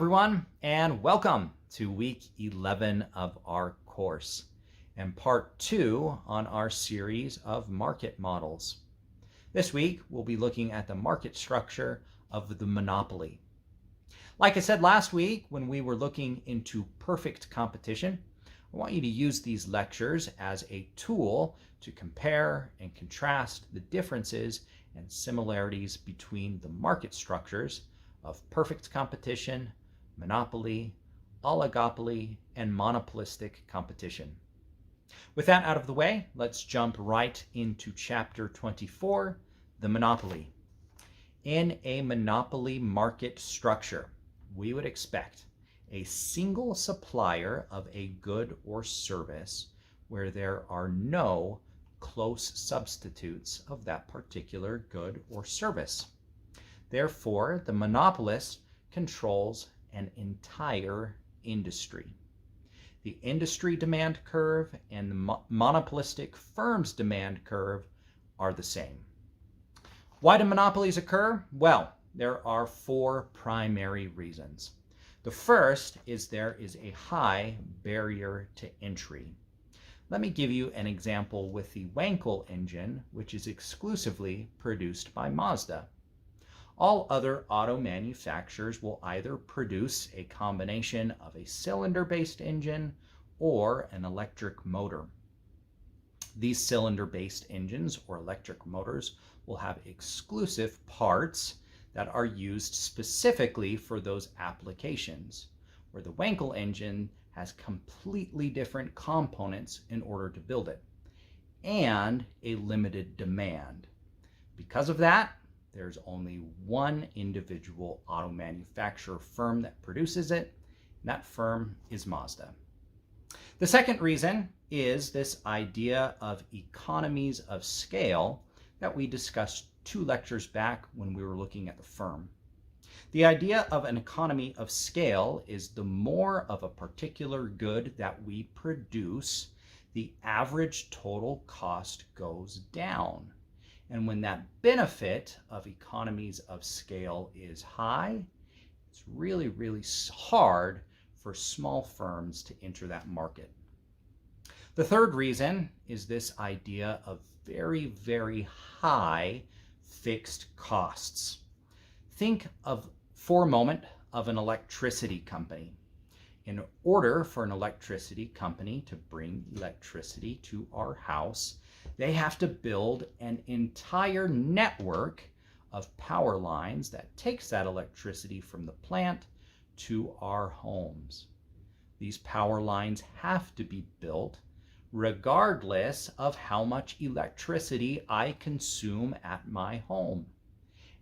everyone, and welcome to week 11 of our course and part 2 on our series of market models. This week, we'll be looking at the market structure of the monopoly. Like I said last week, when we were looking into perfect competition, I want you to use these lectures as a tool to compare and contrast the differences and similarities between the market structures of perfect competition, monopoly, oligopoly, and monopolistic competition. With that out of the way, let's jump right into chapter 24, the monopoly. In a monopoly market structure, we would expect a single supplier of a good or service where there are no close substitutes of that particular good or service. Therefore, the monopolist controls an entire industry. The industry demand curve and the monopolistic firm's demand curve are the same. Why do monopolies occur? Well, there are 4 primary reasons. The first is there is a high barrier to entry. Let me give you an example with the Wankel engine, which is exclusively produced by Mazda. All other auto manufacturers will either produce a combination of a cylinder-based engine or an electric motor. These cylinder-based engines or electric motors will have exclusive parts that are used specifically for those applications, where the Wankel engine has completely different components in order to build it, and a limited demand. Because of that, there's only one individual auto manufacturer firm that produces it, and that firm is Mazda. The second reason is this idea of economies of scale that we discussed 2 lectures back when we were looking at the firm. The idea of an economy of scale is the more of a particular good that we produce, the average total cost goes down. And when that benefit of economies of scale is high, it's really, really hard for small firms to enter that market. The third reason is this idea of very, very high fixed costs. Think of, for a moment, of an electricity company. In order for an electricity company to bring electricity to our house, they have to build an entire network of power lines that takes that electricity from the plant to our homes. These power lines have to be built regardless of how much electricity I consume at my home.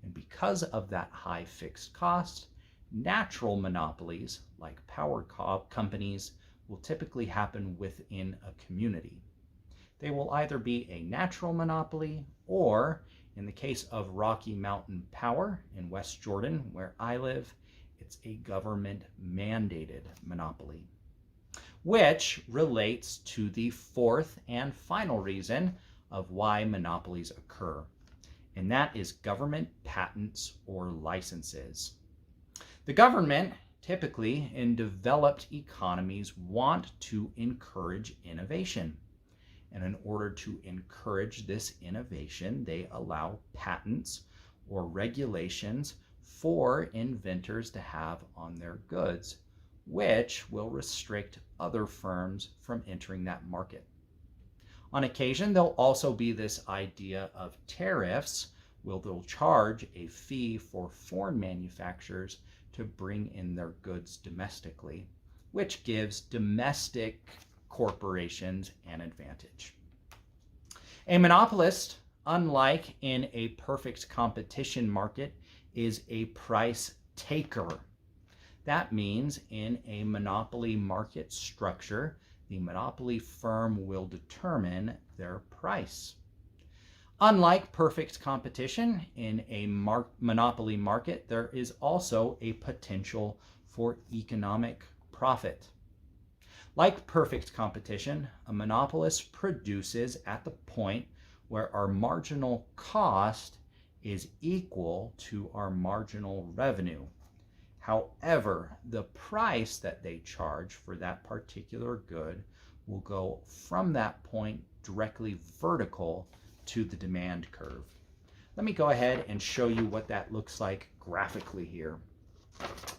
And because of that high fixed cost, natural monopolies like power companies will typically happen within a community. They will either be a natural monopoly or, in the case of Rocky Mountain Power in West Jordan, where I live, it's a government mandated monopoly, which relates to the fourth and final reason of why monopolies occur, and that is government patents or licenses. The government, typically in developed economies, want to encourage innovation. And in order to encourage this innovation, they allow patents or regulations for inventors to have on their goods, which will restrict other firms from entering that market. On occasion, there'll also be this idea of tariffs, where they'll charge a fee for foreign manufacturers to bring in their goods domestically, which gives domestic corporations an advantage. A monopolist, unlike in a perfect competition market, is a price taker. That means in a monopoly market structure, the monopoly firm will determine their price. Unlike perfect competition, in a monopoly market, there is also a potential for economic profit. Like perfect competition, a monopolist produces at the point where our marginal cost is equal to our marginal revenue. However, the price that they charge for that particular good will go from that point directly vertical to the demand curve. Let me go ahead and show you what that looks like graphically here.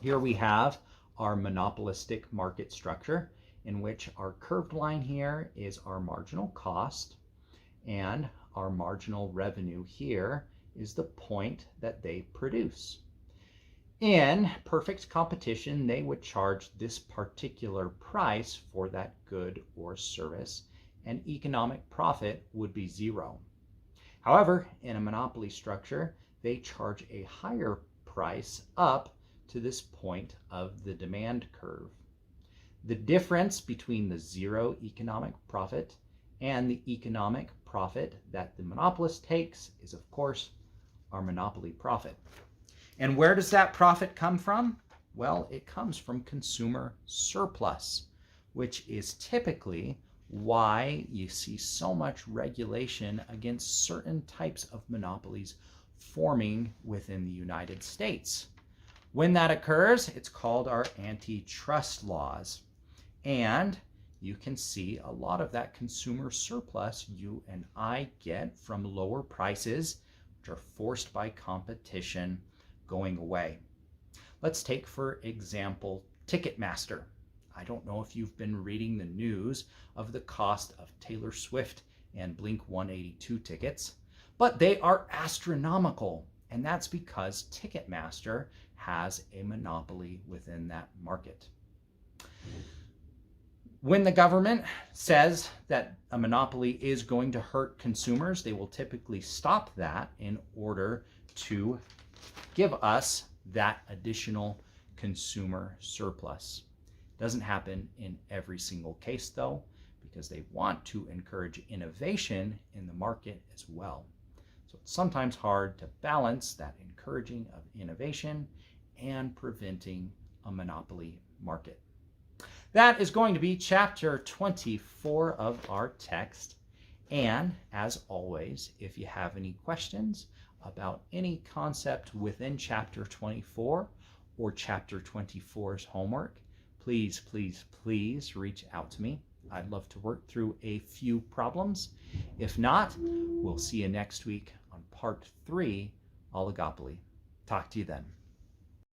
Here we have our monopolistic market structure, in which our curved line here is our marginal cost, and our marginal revenue here is the point that they produce. In perfect competition, they would charge this particular price for that good or service, and economic profit would be zero. However, in a monopoly structure, they charge a higher price up to this point of the demand curve. The difference between the zero economic profit and the economic profit that the monopolist takes is, of course, our monopoly profit. And where does that profit come from? Well, it comes from consumer surplus, which is typically why you see so much regulation against certain types of monopolies forming within the United States. When that occurs, it's called our antitrust laws. And you can see a lot of that consumer surplus you and I get from lower prices, which are forced by competition, going away. Let's take, for example, Ticketmaster. I don't know if you've been reading the news of the cost of Taylor Swift and Blink-182 tickets, but they are astronomical, and that's because Ticketmaster has a monopoly within that market. When the government says that a monopoly is going to hurt consumers, they will typically stop that in order to give us that additional consumer surplus. Doesn't happen in every single case, though, because they want to encourage innovation in the market as well. So it's sometimes hard to balance that encouraging of innovation and preventing a monopoly market. That is going to be chapter 24 of our text. And as always, if you have any questions about any concept within chapter 24 or chapter 24's homework, please, please, please reach out to me. I'd love to work through a few problems. If not, we'll see you next week on part 3, oligopoly. Talk to you then.